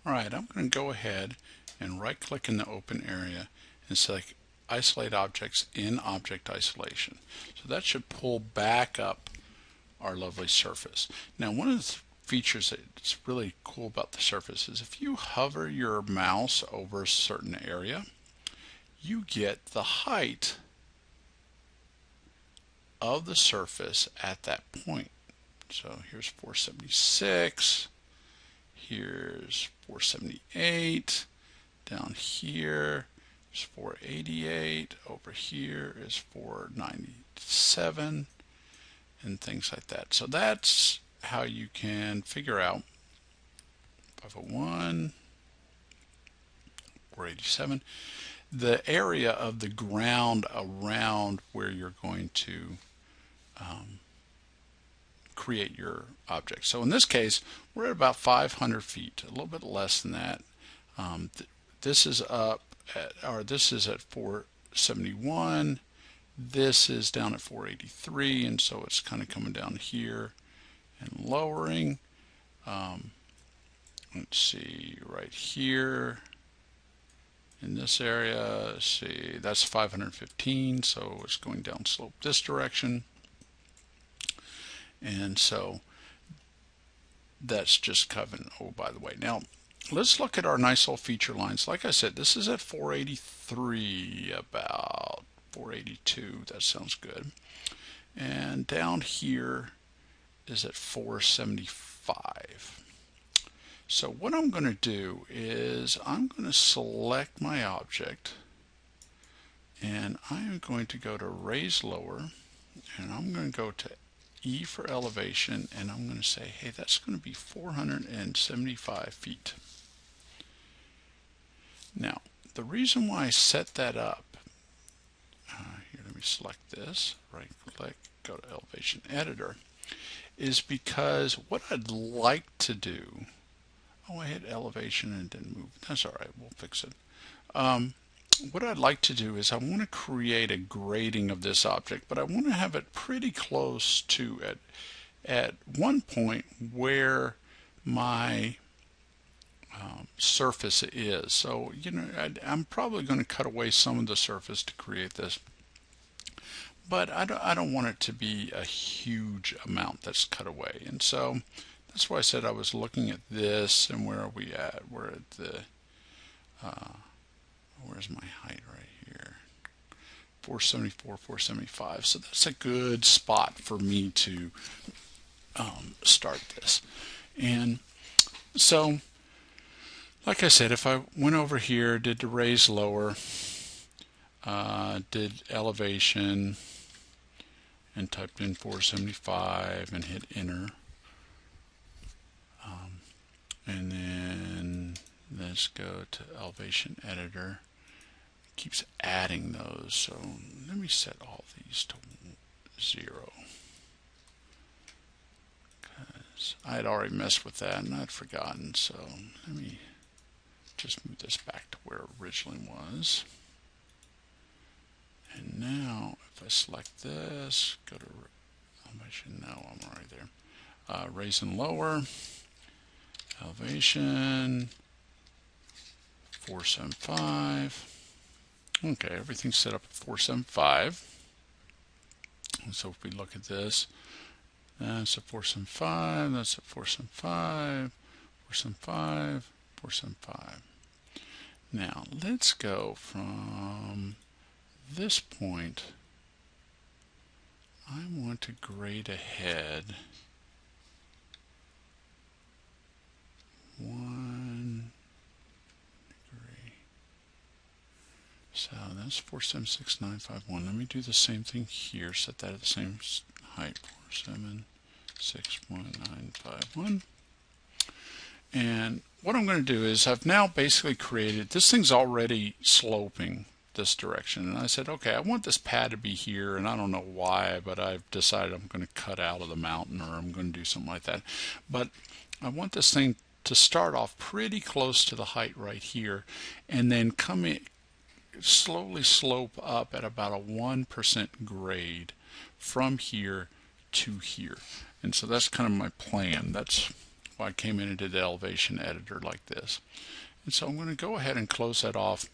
Alright, I'm going to go ahead and right click in the open area and select Isolate Objects in Object Isolation. So that should pull back up our lovely surface. Now, one of the features that's really cool about the surface is if you hover your mouse over a certain area, you get the height of the surface at that point. So here's 476, here's 478, down here is 488, over here is 497, and things like that. So that's how you can figure out 501, 487, the area of the ground around where you're going to create your object. So in this case, we're at about 500 feet, a little bit less than that. This is up at, or this is at 471. This is down at 483, and so it's kind of coming down here and lowering. Let's see, right here in this area, see, that's 515, so it's going down slope this direction. And so that's just covering. Oh, by the way, now let's look at our nice little feature lines. Like I said, this is at 483, about 482. That sounds good. And down here is at 475. So what I'm going to do is I'm going to select my object, and I am going to go to Raise Lower, and I'm going to go to E for elevation, and I'm going to say, hey, that's going to be 475 feet. Now, the reason why I set that up, here, let me select this, right click, go to Elevation Editor, is because what I'd like to do, oh, I hit elevation and didn't move. That's all right, we'll fix it. What I'd like to do is I want to create a grading of this object, but I want to have it pretty close to it at one point where my surface is. So, you know, I'm probably going to cut away some of the surface to create this, but I don't want it to be a huge amount that's cut away. And so that's why I said I was looking at this, and where are we at? We're at the where's my height right here? 474, 475. So that's a good spot for me to start this. And so, like I said, if I went over here, did the Raise Lower, did elevation, and typed in 475 and hit enter, and then let's go to Elevation Editor. Keeps adding those, so let me set all these to 0, because I had already messed with that and I'd forgotten. So let me just move this back to where it originally was. And now if I select this, go to elevation, no, I'm already there. Raise and lower, elevation 475. Okay, everything's set up at 475. And so if we look at this, that's a 475, that's a 475, 475, 475. Now let's go from this point. I want to grade ahead 1 degree. So that's 476,951. Let me do the same thing here. Set that at the same height, 476,951. And what I'm going to do is I've now basically created, this thing's already sloping this direction. And I said, okay, I want this pad to be here, and I don't know why, but I've decided I'm going to cut out of the mountain, or I'm going to do something like that. But I want this thing to start off pretty close to the height right here, and then come in, slowly slope up at about a 1% grade from here to here. And so that's kind of my plan. That's if I came in and did the elevation editor like this. And so I'm going to go ahead and close that off.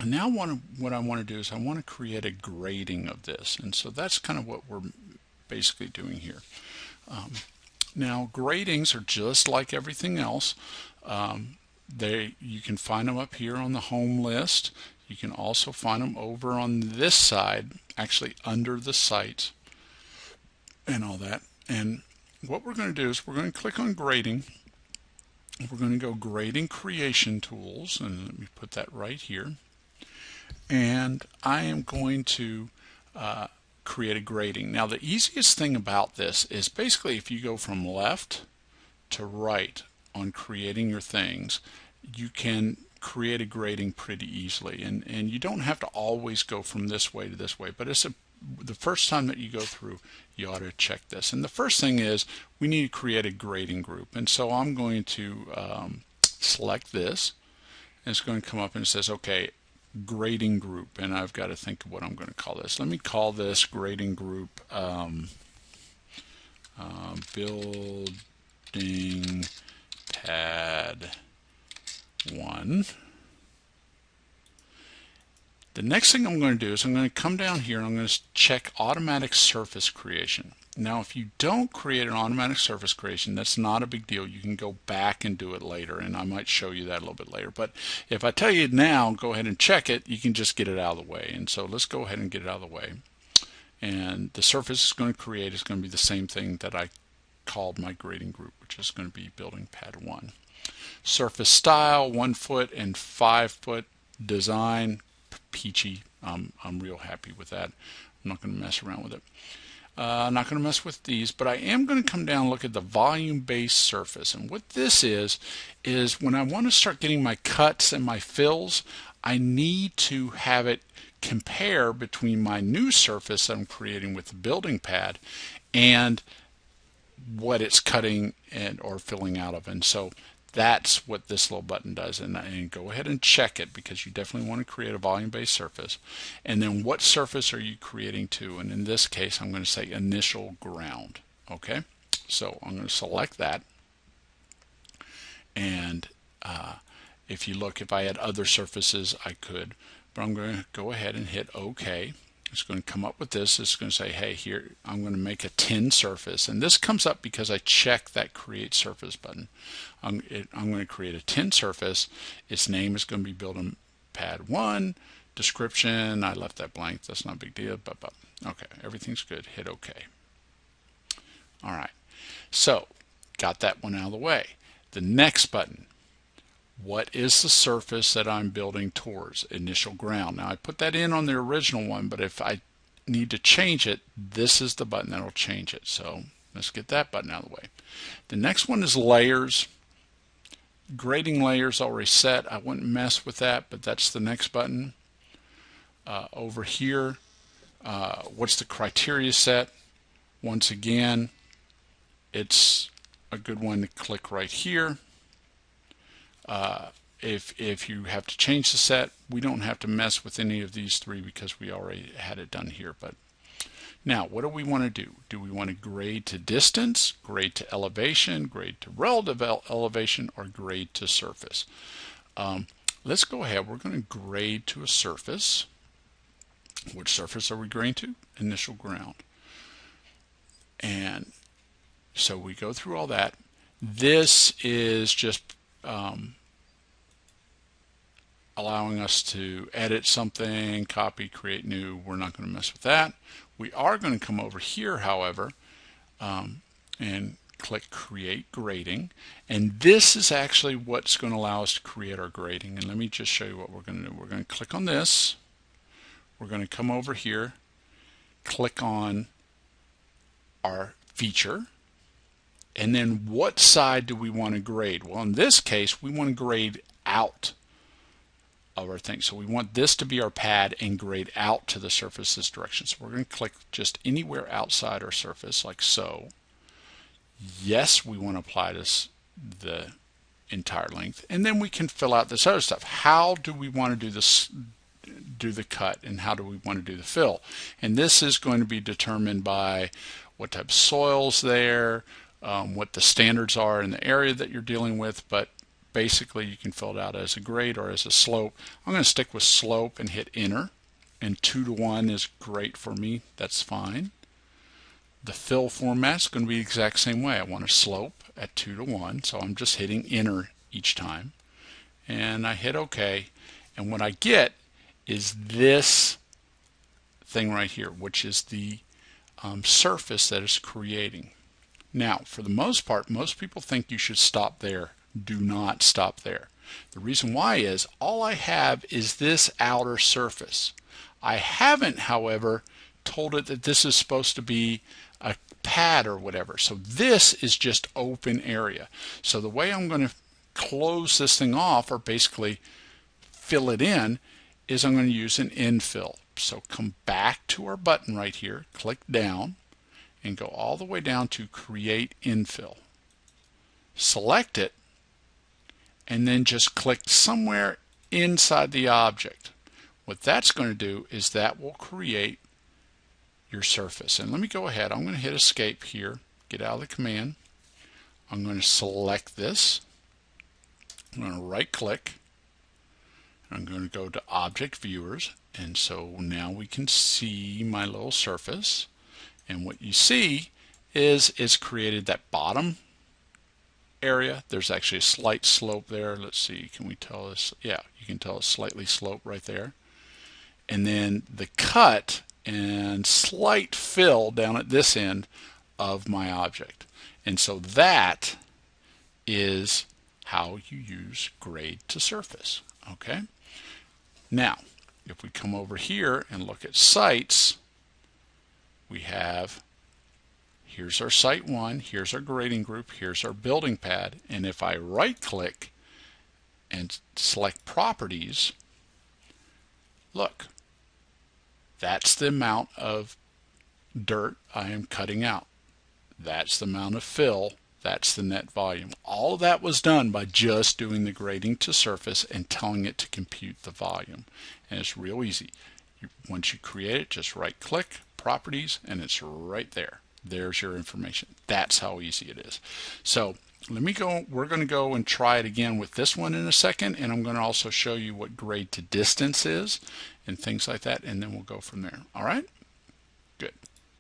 And now what I want to do is I want to create a grading of this. And so that's kind of what we're basically doing here. Now gradings are just like everything else. You can find them up here on the home list. You can also find them over on this side, actually under the site and all that. And what we're going to do is we're going to click on grading. We're going to go grading creation tools, and let me put that right here. And I am going to create a grading. Now the easiest thing about this is basically if you go from left to right on creating your things, you can create a grading pretty easily, and you don't have to always go from this way to this way, but the first time that you go through, you ought to check this. And the first thing is we need to create a grading group, and so I'm going to select this, and it's going to come up and it says okay, grading group, and I've got to think of what I'm going to call this. Let me call this grading group building pad 1. The next thing I'm going to do is I'm going to come down here and I'm going to check automatic surface creation. Now if you don't create an automatic surface creation, that's not a big deal. You can go back and do it later, and I might show you that a little bit later. But if I tell you now, go ahead and check it, you can just get it out of the way. And so let's go ahead and get it out of the way. And the surface it's going to create is going to be the same thing that I called my grading group, which is going to be building pad 1. Surface style, 1 foot and 5 foot design, peachy. I'm real happy with that. I'm not going to mess around with it. I'm not going to mess with these, but I am going to come down and look at the volume-based surface. And what this is when I want to start getting my cuts and my fills, I need to have it compare between my new surface that I'm creating with the building pad and what it's cutting and or filling out of. And so that's what this little button does, and go ahead and check it because you definitely want to create a volume-based surface. And then what surface are you creating to? And in this case I'm going to say initial ground. Okay, so I'm going to select that, and if you look, if I had other surfaces I could, but I'm going to go ahead and hit OK. It's going to come up with this. It's going to say, hey, here I'm going to make a 10 surface, and this comes up because I checked that create surface button. I'm going to create a 10 surface. Its name is going to be building pad 1. Description, I left that blank. That's not a big deal. But okay, everything's good. Hit OK. All right, so got that one out of the way. The next button. What is the surface that I'm building towards? Initial ground. Now I put that in on the original one, but if I need to change it, this is the button that will change it. So let's get that button out of the way. The next one is layers. Grading layers already set. I wouldn't mess with that, but that's the next button. Over here, what's the criteria set? Once again, it's a good one to click right here. If you have to change the set, we don't have to mess with any of these three because we already had it done here. But now, what do we want to do? Do we want to grade to distance, grade to elevation, grade to relative elevation, or grade to surface? Let's go ahead. We're going to grade to a surface. Which surface are we grading to? Initial ground. And so we go through all that. This is just allowing us to edit something, copy, create new. We're not going to mess with that. We are going to come over here, however, and click Create Grading. And this is actually what's going to allow us to create our grading. And let me just show you what we're going to do. We're going to click on this. We're going to come over here, click on our feature, and then what side do we want to grade? Well, in this case, we want to grade out of our thing. So we want this to be our pad and grade out to the surface this direction. So we're going to click just anywhere outside our surface, like so. Yes, we want to apply this the entire length, and then we can fill out this other stuff. How do we want to do this? Do the cut, and how do we want to do the fill? And this is going to be determined by what type of soil's there, what the standards are in the area that you're dealing with, but basically you can fill it out as a grade or as a slope. I'm going to stick with slope and hit enter, and 2 to 1 is great for me. That's fine. The fill format is going to be the exact same way. I want a slope at 2 to 1, so I'm just hitting enter each time, and I hit OK, and what I get is this thing right here, which is the surface that is creating. Now, for the most part, most people think you should stop there. Do not stop there. The reason why is all I have is this outer surface. I haven't, however, told it that this is supposed to be a pad or whatever. So this is just open area. So the way I'm going to close this thing off, or basically fill it in, is I'm going to use an infill. So come back to our button right here, click down, and go all the way down to create infill. Select it, and then just click somewhere inside the object. What that's going to do is that will create your surface. And let me go ahead, I'm going to hit escape here, get out of the command. I'm going to select this. I'm going to right click. I'm going to go to object viewers, and so now we can see my little surface. And what you see is it's created that bottom area. There's actually a slight slope there. Let's see, can we tell this? Yeah, you can tell it's slightly sloped right there. And then the cut and slight fill down at this end of my object. And so that is how you use grade to surface. Okay. Now, if we come over here and look at sites, we have, here's our site 1, here's our grading group, here's our building pad, and if I right click and select properties, look, that's the amount of dirt I am cutting out. That's the amount of fill. That's the net volume. All of that was done by just doing the grading to surface and telling it to compute the volume. And it's real easy. Once you create it, just right click, properties, and it's right there. There's your information. That's how easy it is. So let me go, we're going to go and try it again with this one in a second, and I'm going to also show you what grade to distance is and things like that, and then we'll go from there. All right? Good.